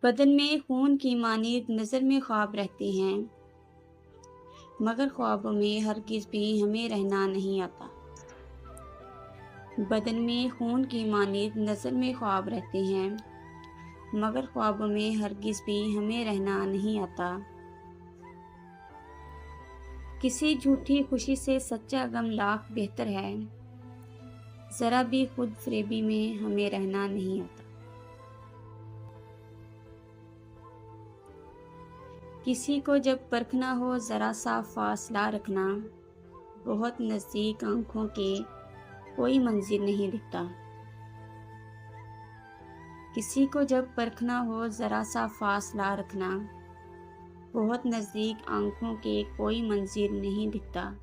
بدن میں خون کی مانند نظر میں خواب رہتے ہیں، مگر خوابوں میں ہرگز بھی ہمیں رہنا نہیں آتا۔ بدن میں خون کی مانند نظر میں خواب رہتے ہیں، مگر خوابوں میں ہرگز بھی ہمیں رہنا نہیں آتا۔ کسی جھوٹی خوشی سے سچا غم لاکھ بہتر ہے، ذرا بھی خود فریبی میں ہمیں رہنا نہیں آتا۔ کسی کو جب پرکھنا ہو ذرا سا فاصلہ رکھنا، بہت نزدیک آنکھوں کے کوئی منظر نہیں دکھتا۔ کسی کو جب پرکھنا ہو ذرا سا فاصلہ رکھنا، بہت نزدیک آنکھوں کے کوئی منظر نہیں دکھتا۔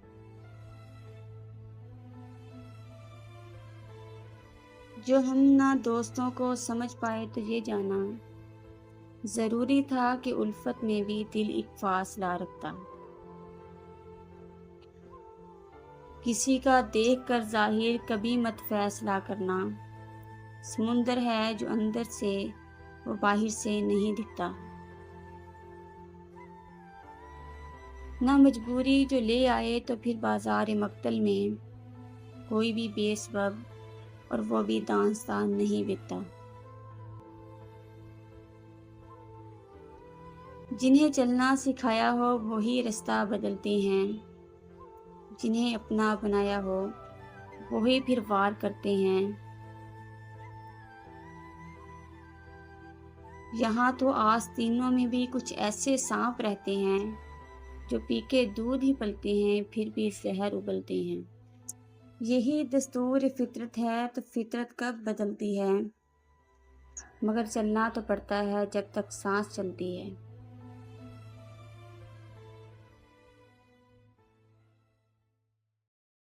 جو ہم نہ دوستوں کو سمجھ پائے تو یہ جانا ضروری تھا کہ الفت میں بھی دل ایک فاصلہ رکھتا۔ کسی کا دیکھ کر ظاہر کبھی مت فیصلہ کرنا، سمندر ہے جو اندر سے وہ باہر سے نہیں دکھتا۔ نہ مجبوری جو لے آئے تو پھر بازار مقتل میں کوئی بھی بے سبب اور وہ بھی داستان نہیں بکتا۔ جنہیں چلنا سکھایا ہو وہی رستہ بدلتے ہیں، جنہیں اپنا بنایا ہو وہی پھر وار کرتے ہیں۔ یہاں تو آستینوں میں بھی کچھ ایسے سانپ رہتے ہیں جو پی کے دودھ ہی پلتے ہیں پھر بھی زہر اگلتے ہیں۔ یہی دستور فطرت ہے تو فطرت کب بدلتی ہے، مگر چلنا تو پڑتا ہے جب تک سانس چلتی ہے۔